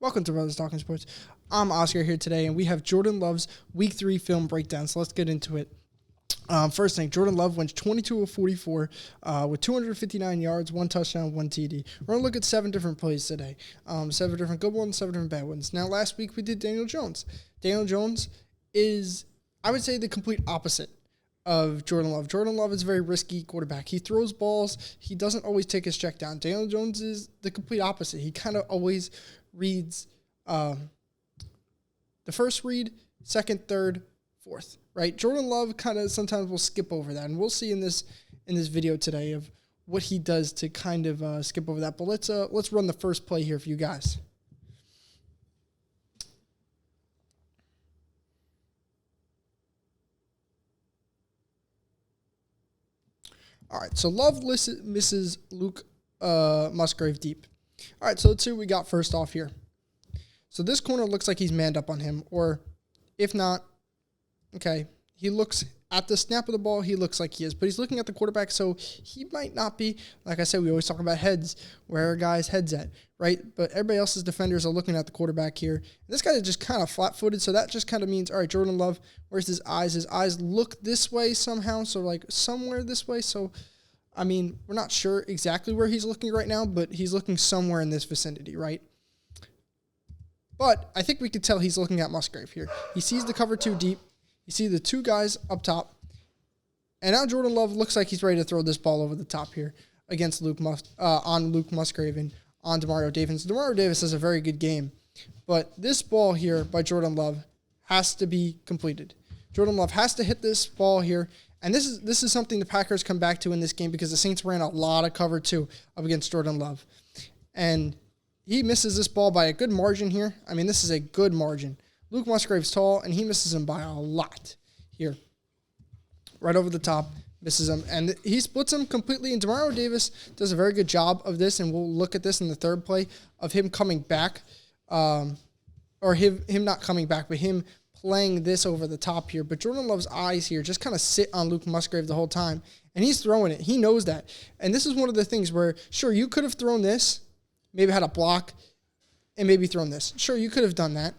Welcome to Brothers Talking Sports. I'm Oscar here today, and we have Jordan Love's Week 3 film breakdown, so let's get into it. First thing, Jordan Love went 22 of 44 with 259 yards, 1 touchdown, 1 TD. We're going to look at 7 different plays today, 7 different good ones, 7 different bad ones. Now, last week we did Daniel Jones. Daniel Jones is, I would say, the complete opposite of Jordan Love. Jordan Love is a very risky quarterback. He throws balls. He doesn't always take his check down. Daniel Jones is the complete opposite. He kind of always reads the first read, second, third, fourth, right? Jordan Love kind of sometimes will skip over that, and we'll see in this video today of what he does to kind of skip over that. But let's run the first play here for you guys. All right, so Love misses Luke Musgrave deep. All right, so let's see what we got first off here. So this corner looks like he's manned up on him, or if not, okay, he looks at the snap of the ball, he looks like he is, but he's looking at the quarterback, so he might not be. Like I said, we always talk about heads, where a guy's head's at, right? But everybody else's defenders are looking at the quarterback here. And this guy is just kind of flat-footed, so that just kind of means, all right, Jordan Love, where's his eyes? His eyes look this way somehow, so like somewhere this way, so I mean, we're not sure exactly where he's looking right now, but he's looking somewhere in this vicinity, right? But I think we could tell he's looking at Musgrave here. He sees the cover 2 deep. You see the 2 guys up top. And now Jordan Love looks like he's ready to throw this ball over the top here against Luke Musgrave and on Demario Davis. Demario Davis has a very good game. But this ball here by Jordan Love has to be completed. Jordan Love has to hit this ball here. And this is something the Packers come back to in this game because the Saints ran a lot of cover 2 up against Jordan Love. And he misses this ball by a good margin here. I mean, this is a good margin. Luke Musgrave's tall, and he misses him by a lot here. Right over the top, misses him. And he splits him completely, and Demario Davis does a very good job of this, and we'll look at this in the third play of him coming back, or him not coming back, but him playing this over the top here. But Jordan Love's eyes here just kind of sit on Luke Musgrave the whole time, and he's throwing it. He knows that. And this is one of the things where, sure, you could have thrown this, maybe had a block, and maybe thrown this. Sure, you could have done that.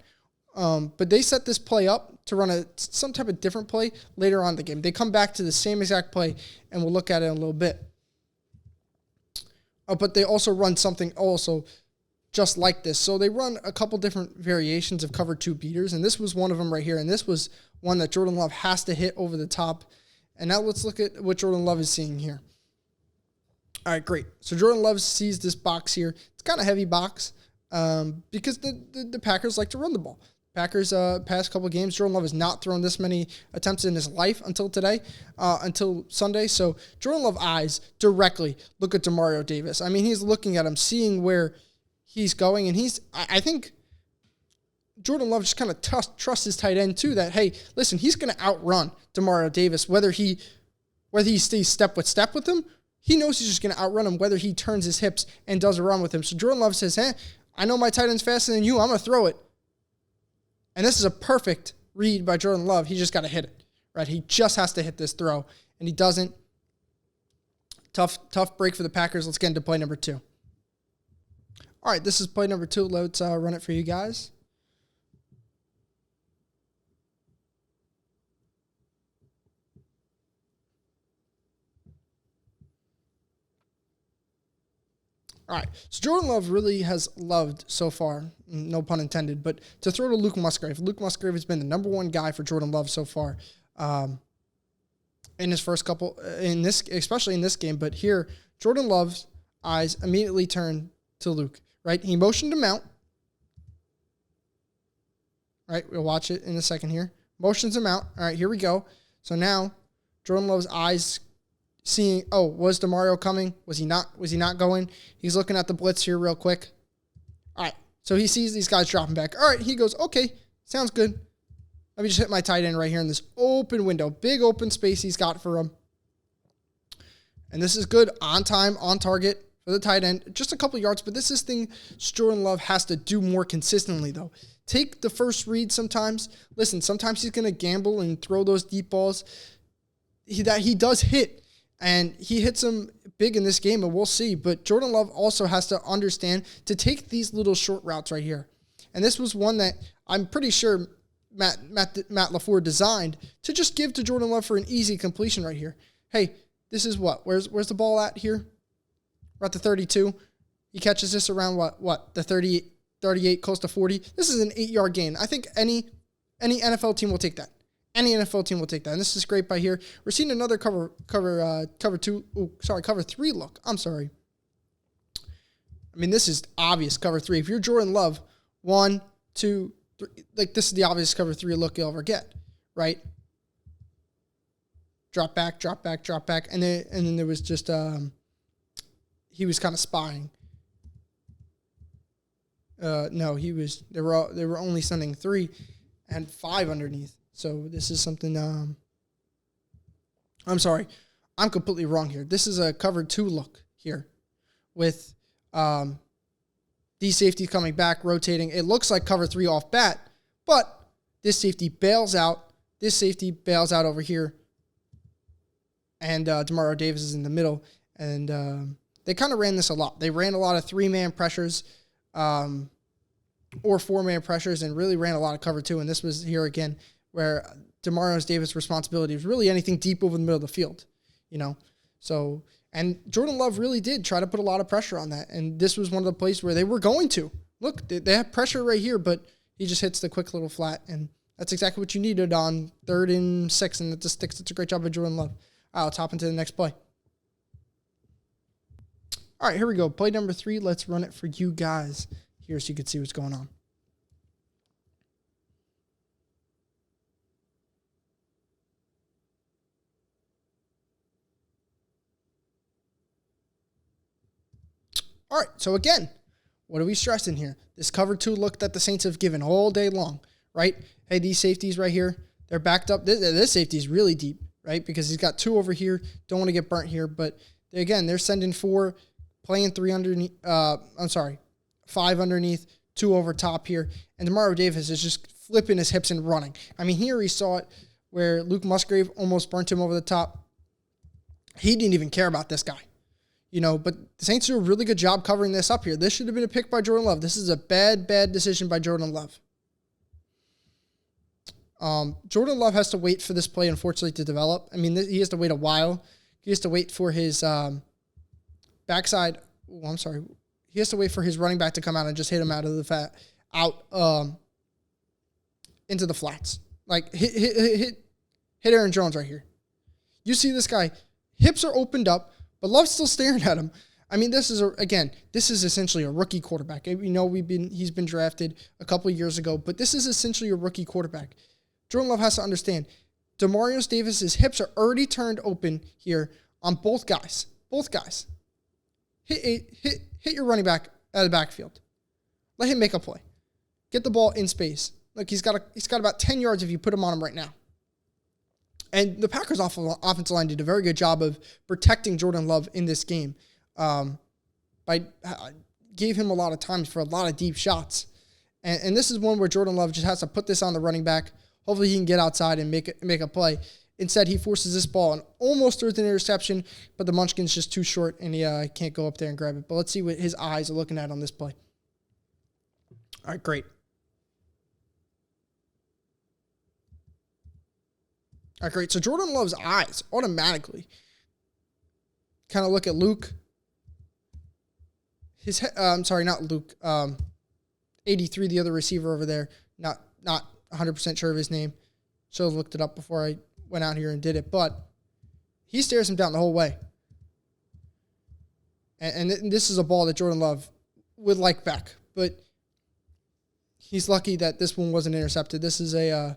But they set this play up to run some type of different play later on in the game. They come back to the same exact play, and we'll look at it in a little bit. But they also run something also just like this. So they run a couple different variations of cover 2 beaters, and this was one of them right here, and this was one that Jordan Love has to hit over the top. And now let's look at what Jordan Love is seeing here. All right, great. So Jordan Love sees this box here. It's kind of heavy box because the Packers like to run the ball. Packers, past couple of games, Jordan Love has not thrown this many attempts in his life until today, until Sunday. So Jordan Love eyes directly look at Demario Davis. I mean, he's looking at him, seeing where he's going, and I think Jordan Love just kind of trusts his tight end too, that, hey, listen, he's going to outrun Demario Davis, whether he stays step with him. He knows he's just going to outrun him, whether he turns his hips and does a run with him. So Jordan Love says, hey, I know my tight end's faster than you. I'm going to throw it. And this is a perfect read by Jordan Love. He just got to hit it, right? He just has to hit this throw, and he doesn't. Tough break for the Packers. Let's get into play number 2. All right, this is play number 2. Let's run it for you guys. All right, so Jordan Love really has loved so far, no pun intended, but to throw to Luke Musgrave. Luke Musgrave has been the number 1 guy for Jordan Love so far in his first couple, especially in this game. But here, Jordan Love's eyes immediately turn to Luke, right? He motioned him out. All right, we'll watch it in a second here. Motions him out. All right, here we go. So now, Jordan Love's eyes seeing, oh, was Demario coming? Was he not going? He's looking at the blitz here real quick. All right, so he sees these guys dropping back. All right, he goes, okay, sounds good. Let me just hit my tight end right here in this open window. Big open space he's got for him. And this is good, on time, on target for the tight end. Just a couple yards, but this is thing Jordan Love has to do more consistently, though. Take the first read sometimes. Listen, sometimes he's going to gamble and throw those deep balls. He does hit. And he hits them big in this game, and we'll see. But Jordan Love also has to understand to take these little short routes right here. And this was one that I'm pretty sure Matt LaFleur designed to just give to Jordan Love for an easy completion right here. Hey, this is what? Where's the ball at here? We're at the 32. He catches this around what? The 38, close to 40. This is an 8-yard gain. I think any NFL team will take that. Any NFL team will take that. And this is great by here. We're seeing another cover 3 look. I'm sorry. I mean, this is obvious cover 3. If you're Jordan Love, 1, 2, 3, like this is the obvious cover 3 look you'll ever get, right? Drop back, and then there was just he was kind of spying. No, they were only sending 3 and 5 underneath. So this is something. I'm sorry, I'm completely wrong here. This is a cover 2 look here, with these safeties coming back, rotating. It looks like cover 3 off bat, but this safety bails out. This safety bails out over here, and Demario Davis is in the middle. And they kind of ran this a lot. They ran a lot of 3-man pressures, or 4-man pressures, and really ran a lot of cover 2. And this was here again, where Demario Davis' responsibility was really anything deep over the middle of the field, So, and Jordan Love really did try to put a lot of pressure on that. And this was one of the places where they were going to. Look, they have pressure right here, but he just hits the quick little flat. And that's exactly what you needed on 3rd and 6. And it just sticks. It's a great job by Jordan Love. All right, let's hop into the next play. All right, here we go. Play number 3. Let's run it for you guys here so you can see what's going on. All right, so again, what are we stressing here? This cover 2 look that the Saints have given all day long, right? Hey, these safeties right here, they're backed up. This safety is really deep, right? Because he's got 2 over here. Don't want to get burnt here, but again, they're sending 4, playing 3 underneath. 5 underneath, 2 over top here. And Demario Davis is just flipping his hips and running. I mean, here he saw it where Luke Musgrave almost burnt him over the top. He didn't even care about this guy. But the Saints do a really good job covering this up here. This should have been a pick by Jordan Love. This is a bad decision by Jordan Love. Jordan Love has to wait for this play, unfortunately, to develop. I mean, he has to wait a while. He has to wait for his backside. Oh, I'm sorry. He has to wait for his running back to come out and just hit him out of the into the flats. Like hit Aaron Jones right here. You see this guy, hips are opened up, but Love's still staring at him. I mean, this is essentially a rookie quarterback. He's been drafted a couple of years ago, but this is essentially a rookie quarterback. Jordan Love has to understand, Demario Davis' hips are already turned open here on both guys. Both guys. Hit your running back out of the backfield. Let him make a play. Get the ball in space. Look, he's got about 10 yards if you put him on him right now. And the Packers' offensive line did a very good job of protecting Jordan Love in this game. Gave him a lot of time for a lot of deep shots. And this is one where Jordan Love just has to put this on the running back. Hopefully he can get outside and make a play. Instead, he forces this ball and almost throws an interception, but the Munchkin's just too short and he can't go up there and grab it. But let's see what his eyes are looking at on this play. All right, great. All right, great. So Jordan Love's eyes automatically kind of look at Luke. Not Luke. 83, the other receiver over there. Not 100% sure of his name. Should have looked it up before I went out here and did it. But he stares him down the whole way. And this is a ball that Jordan Love would like back. But he's lucky that this one wasn't intercepted. This is a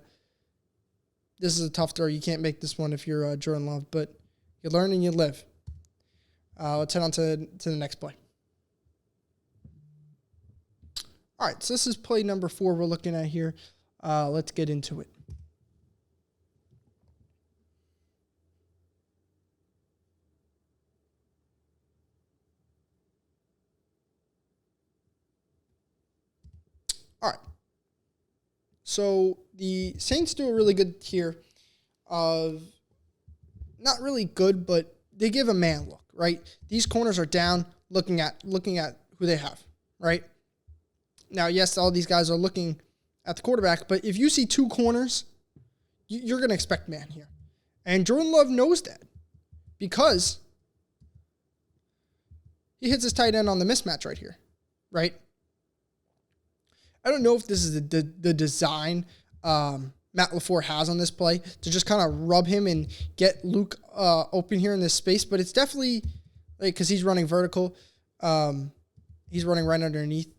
tough throw. You can't make this one if you're Jordan Love. But you learn and you live. Let's head on to the next play. All right, so this is play number 4 we're looking at here. Let's get into it. All right. So the Saints do a really good here of not really good, but they give a man look, right? These corners are down looking at who they have, right? Now, yes, all these guys are looking at the quarterback, but if you see two corners, you're going to expect man here. And Jordan Love knows that because he hits his tight end on the mismatch right here, right? I don't know if this is the design Matt LaFleur has on this play to just kind of rub him and get Luke open here in this space, but it's definitely because he's running vertical. He's running right underneath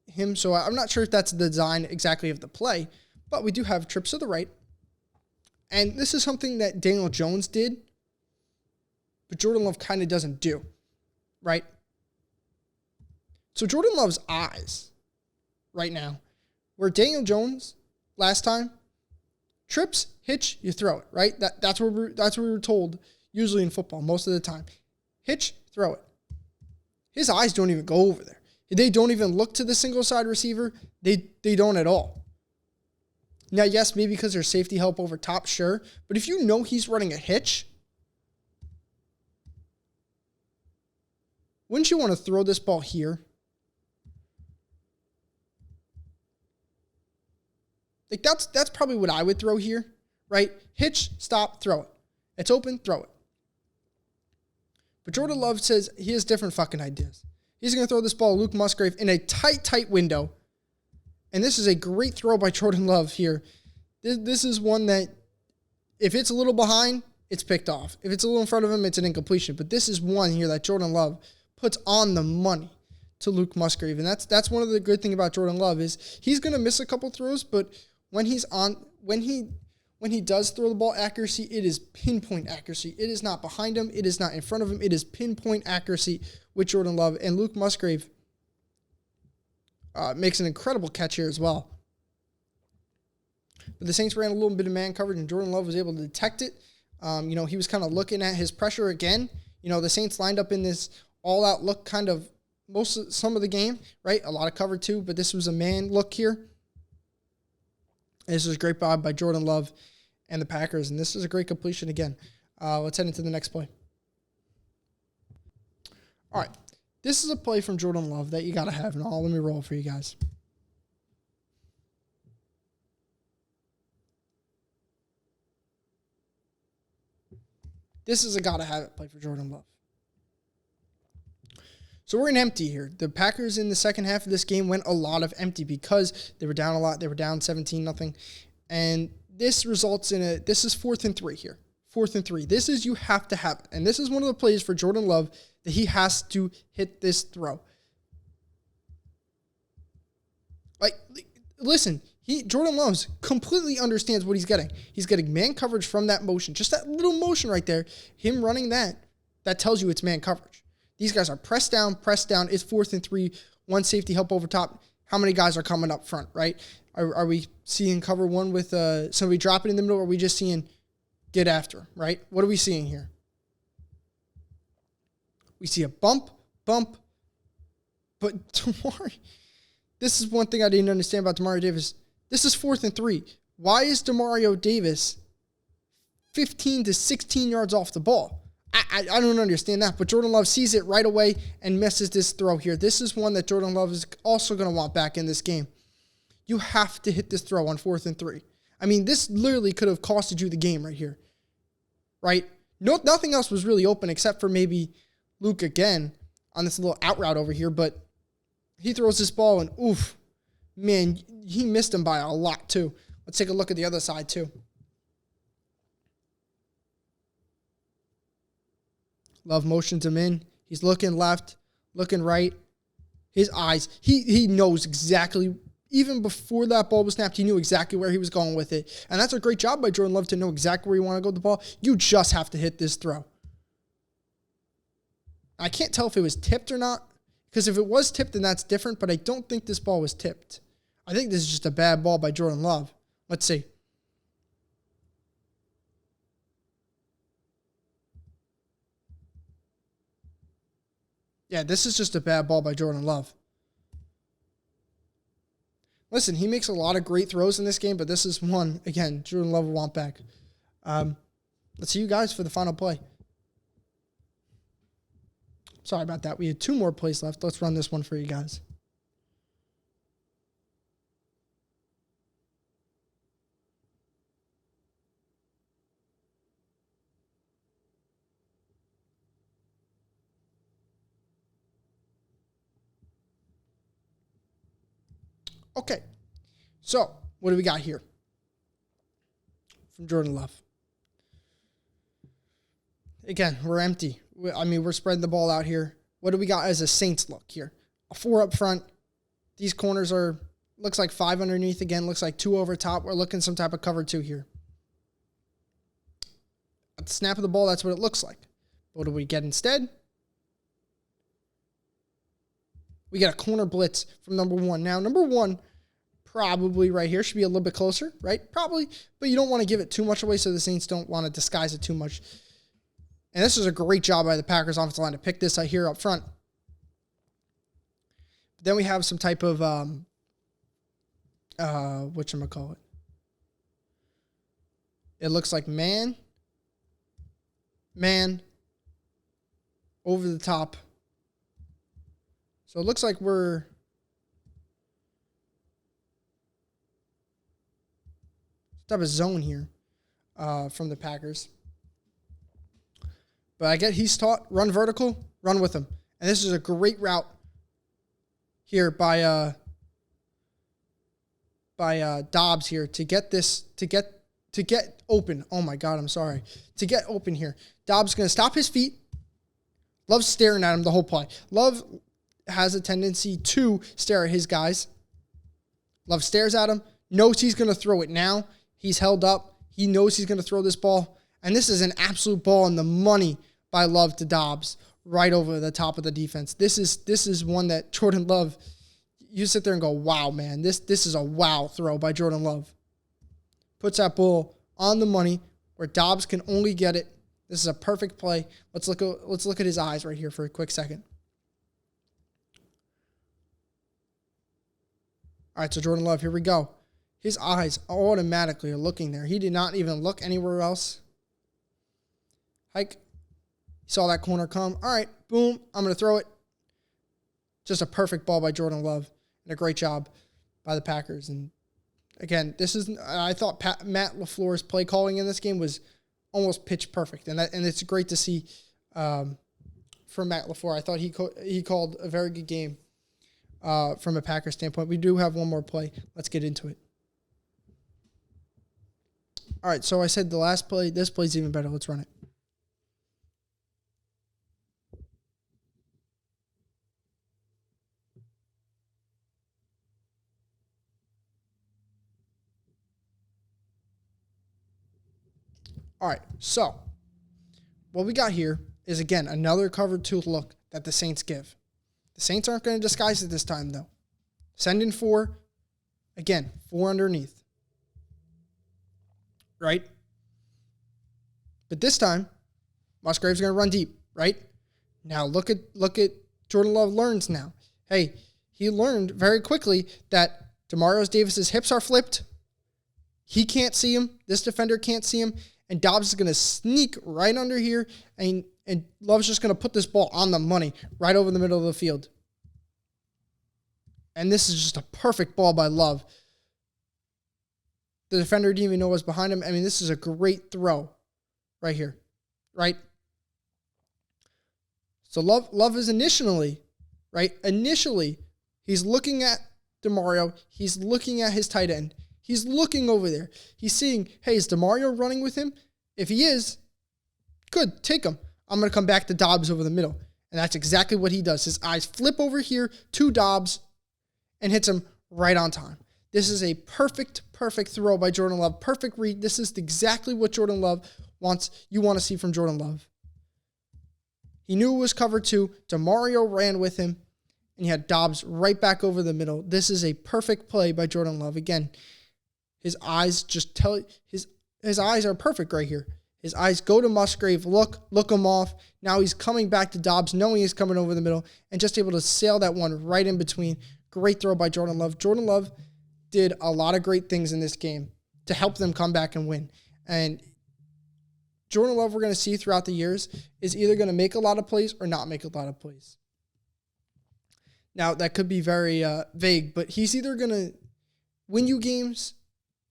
him, so I'm not sure if that's the design exactly of the play, but we do have trips to the right. And this is something that Daniel Jones did, but Jordan Love kind of doesn't do, right? So Jordan Love's eyes right now, where Daniel Jones last time, trips, hitch, you throw it, right? That's what we were told usually in football most of the time. Hitch, throw it. His eyes don't even go over there. They don't even look to the single side receiver. They don't at all. Now, yes, maybe because there's safety help over top, sure. But if you know he's running a hitch, wouldn't you want to throw this ball here? Like that's probably what I would throw here, right? Hitch, stop, throw it. It's open, throw it. But Jordan Love says he has different fucking ideas. He's going to throw this ball to Luke Musgrave in a tight window. And this is a great throw by Jordan Love here. This is one that if it's a little behind, it's picked off. If it's a little in front of him, it's an incompletion. But this is one here that Jordan Love puts on the money to Luke Musgrave. And that's one of the good things about Jordan Love is he's going to miss a couple throws, but when he does throw the ball accuracy, it is pinpoint accuracy. It is not behind him. It is not in front of him. It is pinpoint accuracy with Jordan Love. And Luke Musgrave makes an incredible catch here as well. But the Saints ran a little bit of man coverage, and Jordan Love was able to detect it. He was kind of looking at his pressure again. The Saints lined up in this all-out look kind of some of the game, right? A lot of cover too, but this was a man look here. This was a great bob by Jordan Love and the Packers, and this is a great completion again. Let's head into the next play. All right. This is a play from Jordan Love that you got to have, and let me roll for you guys. This is a got-to-have-it play for Jordan Love. So we're in empty here. The Packers in the second half of this game went a lot of empty because they were down a lot. They were down 17-0. And this results in this is 4th and 3 here. 4th and 3. This is you have to have it. And this is one of the plays for Jordan Love that he has to hit this throw. Listen, Jordan Love completely understands what he's getting. He's getting man coverage from that motion. Just that little motion right there, him running that tells you it's man coverage. These guys are pressed down. It's 4th and 3, one safety help over top. How many guys are coming up front, right? Are we seeing cover one with somebody dropping in the middle, or are we just seeing get after, right? What are we seeing here? We see a bump, but Demario, this is one thing I didn't understand about Demario Davis. This is 4th and 3. Why is Demario Davis 15 to 16 yards off the ball? I don't understand that, but Jordan Love sees it right away and misses this throw here. This is one that Jordan Love is also going to want back in this game. You have to hit this throw on 4th and 3. I mean, this literally could have costed you the game right here, right? Nothing else was really open except for maybe Luke again on this little out route over here, but he throws this ball and oof, man, he missed him by a lot too. Let's take a look at the other side too. Love motions him in. He's looking left, looking right. His eyes, he knows exactly, even before that ball was snapped, he knew exactly where he was going with it. And that's a great job by Jordan Love to know exactly where you want to go with the ball. You just have to hit this throw. I can't tell if it was tipped or not, because if it was tipped, then that's different, but I don't think this ball was tipped. I think this is just a bad ball by Jordan Love. Let's see. Yeah, this is just a bad ball by Jordan Love. Listen, he makes a lot of great throws in this game, but this is one, again, Jordan Love will want back. Let's see you guys for the final play. Sorry about that. We had 2 more plays left. Let's run this one for you guys. Okay, so what do we got here from Jordan Love? Again, we're empty. We're spreading the ball out here. What do we got as a Saints look here? A 4 up front. These corners looks like 5 underneath again. Looks like 2 over top. We're looking some type of cover 2 here. At the snap of the ball, that's what it looks like. What do we get instead? We get a corner blitz from number 1. Now, number 1 probably right here should be a little bit closer, right? Probably, but you don't want to give it too much away so the Saints don't want to disguise it too much. And this is a great job by the Packers offensive line to pick this out here up front. But then we have some type of, whatchamacallit. It looks like man, over the top. So it looks like we're type of zone here from the Packers. But I get he's taught run vertical, run with him. And this is a great route here by Dobbs here to get open. Oh my God, I'm sorry. To get open here. Dobbs going to stop his feet. Love's staring at him the whole play. Love has a tendency to stare at his guys. Love stares at him, knows he's going to throw it now. He's held up. He knows he's going to throw this ball. And this is an absolute ball in the money by Love to Dobbs right over the top of the defense. This is one that Jordan Love, you sit there and go, wow, man, this is a wow throw by Jordan Love. Puts that ball on the money where Dobbs can only get it. This is a perfect play. Let's look at his eyes right here for a quick second. All right, so Jordan Love, here we go. His eyes automatically are looking there. He did not even look anywhere else. Hike. He saw that corner come. All right, boom, I'm going to throw it. Just a perfect ball by Jordan Love and a great job by the Packers. And again, I thought Matt LaFleur's play calling in this game was almost pitch perfect. And it's great to see from Matt LaFleur. I thought he called a very good game from a Packers standpoint. We do have one more play. Let's get into it. All right, so I said the last play. This play's even better. Let's run it. All right, so what we got here is, again, another cover 2 look that the Saints give. The Saints aren't going to disguise it this time, though. Send in 4. Again, 4 underneath. Right? But this time, Musgrave's going to run deep, right? Now look at Jordan Love learns now. Hey, he learned very quickly that Demario Davis's hips are flipped. He can't see him. This defender can't see him. And Dobbs is going to sneak right under here, and Love's just going to put this ball on the money right over the middle of the field. And this is just a perfect ball by Love. The defender didn't even know what was behind him. I mean, this is a great throw right here, right? So Love is initially, he's looking at Demario. He's looking at his tight end. He's looking over there. He's seeing, hey, is Demario running with him? If he is, good, take him. I'm going to come back to Dobbs over the middle. And that's exactly what he does. His eyes flip over here to Dobbs and hits him right on time. This is a perfect throw by Jordan Love. Perfect read. This is exactly what Jordan Love wants. You want to see from Jordan Love. He knew it was cover 2. Demario ran with him, and he had Dobbs right back over the middle. This is a perfect play by Jordan Love. Again, his eyes just tell his eyes are perfect right here. His eyes go to Musgrave, look him off. Now he's coming back to Dobbs, knowing he's coming over the middle, and just able to sail that one right in between. Great throw by Jordan Love. Jordan Love did a lot of great things in this game to help them come back and win. And Jordan Love, we're going to see throughout the years, is either going to make a lot of plays or not make a lot of plays. Now, that could be very vague, but he's either going to win you games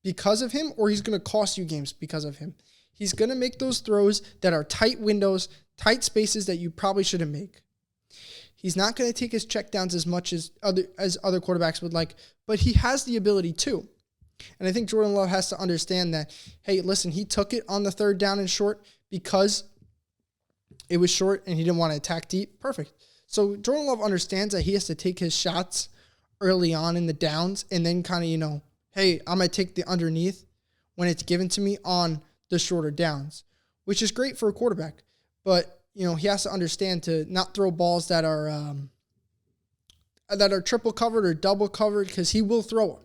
because of him, or he's going to cost you games because of him. He's going to make those throws that are tight windows, tight spaces that you probably shouldn't make. He's not going to take his checkdowns as much as other quarterbacks would like, but he has the ability to. And I think Jordan Love has to understand that, hey, listen, he took it on the third down and short because it was short and he didn't want to attack deep. Perfect. So Jordan Love understands that he has to take his shots early on in the downs and then kind of, hey, I'm going to take the underneath when it's given to me on the shorter downs, which is great for a quarterback. But, he has to understand to not throw balls that are triple covered or double covered because he will throw them.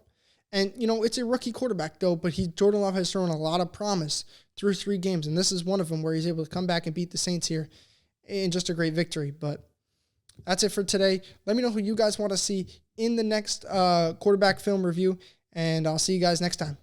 And, it's a rookie quarterback, though, but Jordan Love has shown a lot of promise through 3 games, and this is one of them where he's able to come back and beat the Saints here in just a great victory. But that's it for today. Let me know who you guys want to see in the next quarterback film review, and I'll see you guys next time.